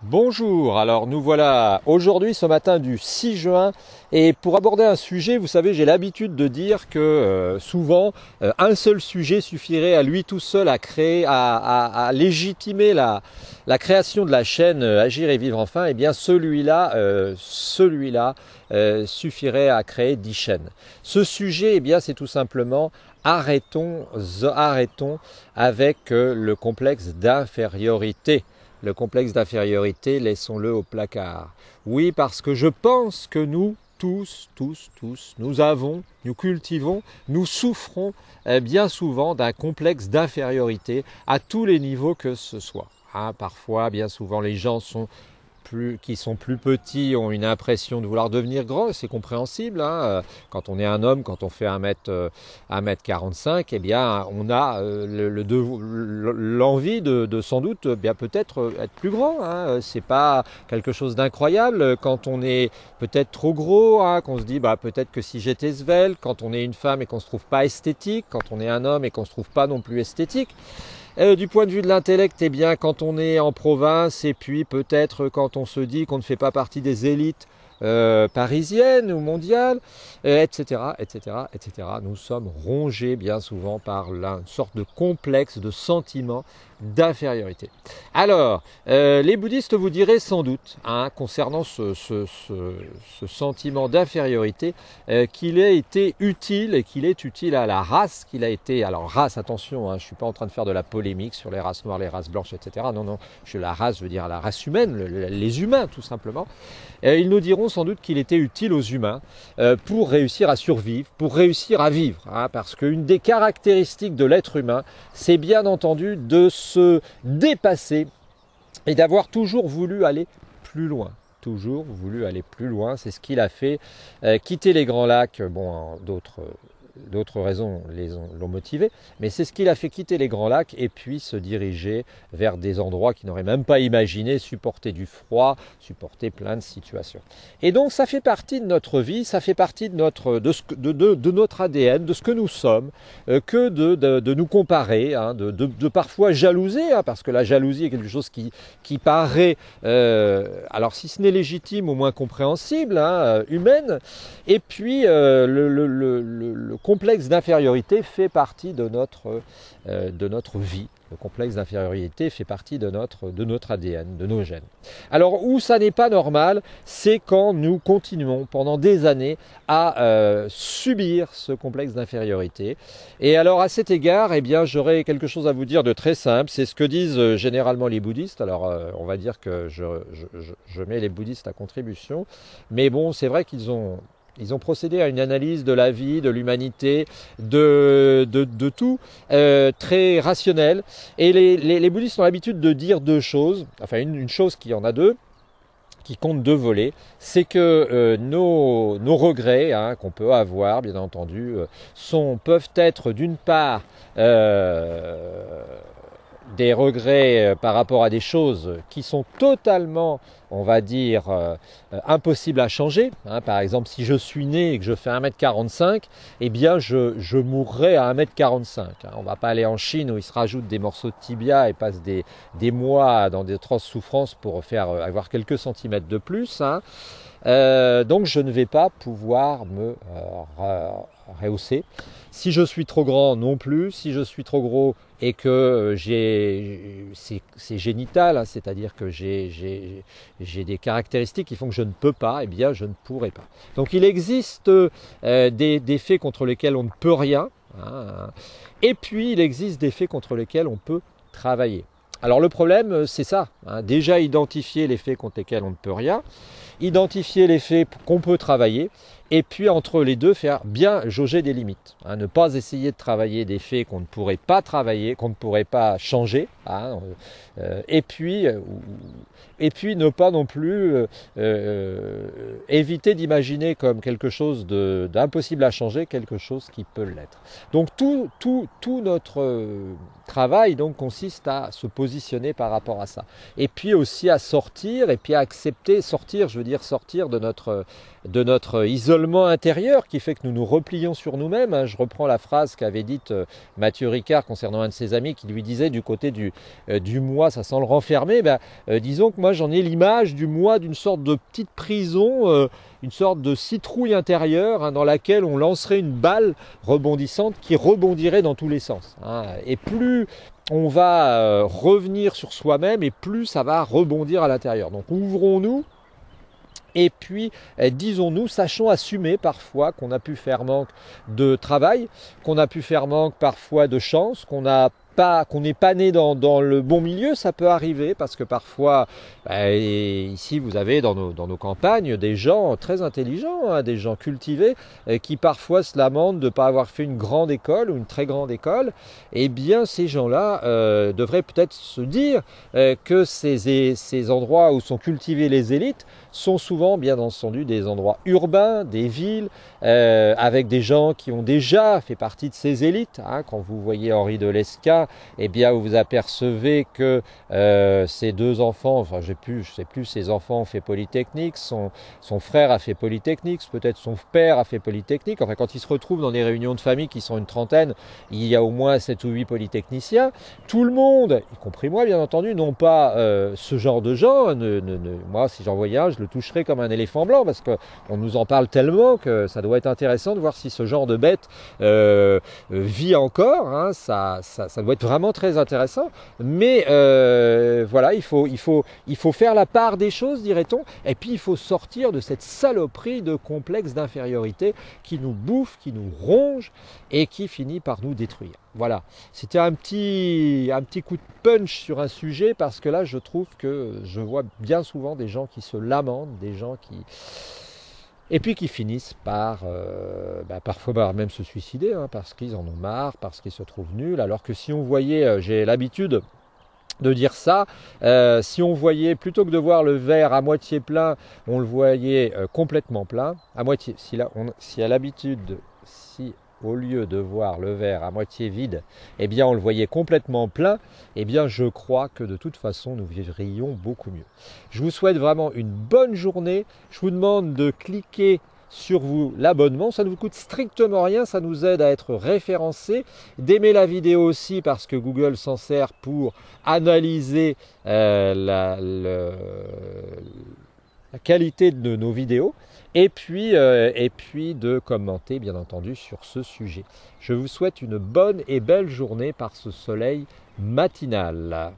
Bonjour, alors nous voilà aujourd'hui ce matin du 6 juin et pour aborder un sujet, vous savez, j'ai l'habitude de dire que souvent un seul sujet suffirait à lui tout seul à créer, à légitimer la création de la chaîne Agir et Vivre Enfin. Et bien celui-là suffirait à créer 10 chaînes. Ce sujet, eh bien c'est tout simplement arrêtons avec le complexe d'infériorité. Le complexe d'infériorité, laissons-le au placard. Oui, parce que je pense que nous, tous, nous cultivons, nous souffrons bien souvent d'un complexe d'infériorité à tous les niveaux que ce soit. Parfois, bien souvent, les gens qui sont plus petits ont une impression de vouloir devenir grands, c'est compréhensible. Quand on est un homme, quand on fait 1m45, eh bien, on a l'envie de sans doute bien peut-être être plus grand. C'est pas quelque chose d'incroyable. Quand on est peut-être trop gros, qu'on se dit peut-être que si j'étais svelte, quand on est une femme et qu'on se trouve pas esthétique, quand on est un homme et qu'on se trouve pas non plus esthétique. Du point de vue de l'intellect, eh bien, quand on est en province et puis peut-être quand on se dit qu'on ne fait pas partie des élites parisiennes ou mondiales, etc., nous sommes rongés bien souvent par une sorte de complexe, de sentiment d'infériorité. Alors, les bouddhistes vous diraient sans doute, concernant ce sentiment d'infériorité, qu'il a été utile et qu'il est utile à la race, qu'il a été, alors race, attention, je ne suis pas en train de faire de la polémique sur les races noires, les races blanches, etc. Non, la race, je veux dire la race humaine, les humains tout simplement. Ils nous diront sans doute qu'il était utile aux humains pour réussir à survivre, pour réussir à vivre, parce qu'une des caractéristiques de l'être humain, c'est bien entendu de se dépasser et d'avoir toujours voulu aller plus loin. Toujours voulu aller plus loin, c'est ce qu'il a fait. Quitter les Grands Lacs, d'autres raisons l'ont motivé, mais c'est ce qu'il a fait, quitter les Grands Lacs et puis se diriger vers des endroits qu'il n'aurait même pas imaginé, supporter du froid, supporter plein de situations. Et donc ça fait partie de notre vie, ça fait partie de notre ADN, de ce que nous sommes, que de nous comparer, de parfois jalouser, parce que la jalousie est quelque chose qui paraît, alors si ce n'est légitime, au moins compréhensible, humaine, et puis le complexe d'infériorité fait partie de notre vie. Le complexe d'infériorité fait partie de notre ADN, de nos gènes. Alors où ça n'est pas normal, c'est quand nous continuons pendant des années à subir ce complexe d'infériorité. Et alors à cet égard, eh bien, j'aurais quelque chose à vous dire de très simple. C'est ce que disent généralement les bouddhistes. Alors on va dire que je mets les bouddhistes à contribution. Mais bon, c'est vrai qu'ils ont procédé à une analyse de la vie, de l'humanité, de tout, très rationnelle. Et les bouddhistes ont l'habitude de dire deux choses, enfin une chose qui en a deux, qui compte deux volets, c'est que nos regrets qu'on peut avoir, bien entendu, peuvent être d'une part des regrets par rapport à des choses qui sont totalement, on va dire, impossibles à changer. Par exemple, si je suis né et que je fais 1m45, eh bien je mourrai à 1m45. On ne va pas aller en Chine où ils se rajoutent des morceaux de tibia et passent des mois dans des atroces souffrances pour avoir quelques centimètres de plus. Donc je ne vais pas pouvoir me rehausser. Si je suis trop grand, non plus. Si je suis trop gros et que c'est génital, c'est-à-dire que j'ai des caractéristiques qui font que je ne peux pas, eh bien je ne pourrai pas. Donc il existe des faits contre lesquels on ne peut rien, et puis il existe des faits contre lesquels on peut travailler. Alors le problème, c'est ça, déjà identifier les faits contre lesquels on ne peut rien, identifier les faits qu'on peut travailler, et puis entre les deux faire bien jauger des limites. Ne pas essayer de travailler des faits qu'on ne pourrait pas travailler, qu'on ne pourrait pas changer, et puis ne pas non plus éviter d'imaginer comme quelque chose d'impossible à changer, quelque chose qui peut l'être. Donc tout notre travail donc consiste à se positionner par rapport à ça. Et puis aussi à sortir, et puis à accepter, sortir de notre isolement intérieur qui fait que nous nous replions sur nous-mêmes. Je reprends la phrase qu'avait dite Mathieu Ricard concernant un de ses amis qui lui disait du côté du moi, ça sent le renfermer. Disons donc moi j'en ai l'image d'une sorte de petite prison, une sorte de citrouille intérieure, hein, dans laquelle on lancerait une balle rebondissante qui rebondirait dans tous les sens, hein. Et plus on va revenir sur soi-même et plus ça va rebondir à l'intérieur. Donc ouvrons-nous. Et puis, disons-nous, sachons assumer parfois qu'on a pu faire manque de travail, qu'on a pu faire manque parfois de chance, qu'on n'est pas né dans le bon milieu, ça peut arriver parce que parfois, ici vous avez dans nos campagnes des gens très intelligents, hein, des gens cultivés, qui parfois se lamentent de ne pas avoir fait une grande école ou une très grande école. Eh bien ces gens-là devraient peut-être se dire que ces endroits où sont cultivées les élites sont souvent bien entendu des endroits urbains, des villes, avec des gens qui ont déjà fait partie de ces élites, hein. Quand vous voyez Henri de Lescas, eh bien vous vous apercevez que ses deux enfants, enfin je sais plus, ses enfants ont fait Polytechnique, son frère a fait Polytechnique, peut-être son père a fait Polytechnique. Enfin quand ils se retrouvent dans des réunions de famille qui sont une trentaine, il y a au moins 7 ou 8 polytechniciens. Tout le monde, y compris moi bien entendu, n'ont pas ce genre de gens. Moi si j'en voyais un, je le toucherais comme un éléphant blanc parce qu'on nous en parle tellement que ça doit être intéressant de voir si ce genre de bête vit encore, hein. Ça doit être vraiment très intéressant, mais voilà, il faut faire la part des choses, dirait-on, et puis il faut sortir de cette saloperie de complexe d'infériorité qui nous bouffe, qui nous ronge et qui finit par nous détruire. Voilà, c'était un petit coup de punch sur un sujet parce que là je trouve que je vois bien souvent des gens qui se lamentent, des gens qui... Et puis qui finissent par parfois même se suicider, hein, parce qu'ils en ont marre, parce qu'ils se trouvent nuls, alors que si on voyait, j'ai l'habitude de dire ça, si on voyait, plutôt que de voir le verre à moitié plein, on le voyait complètement plein, à moitié, si au lieu de voir le verre à moitié vide, eh bien on le voyait complètement plein, eh bien je crois que de toute façon nous vivrions beaucoup mieux. Je vous souhaite vraiment une bonne journée. Je vous demande de cliquer sur l'abonnement, ça ne vous coûte strictement rien, ça nous aide à être référencés, d'aimer la vidéo aussi parce que Google s'en sert pour analyser la qualité de nos vidéos, et puis de commenter bien entendu sur ce sujet. Je vous souhaite une bonne et belle journée par ce soleil matinal.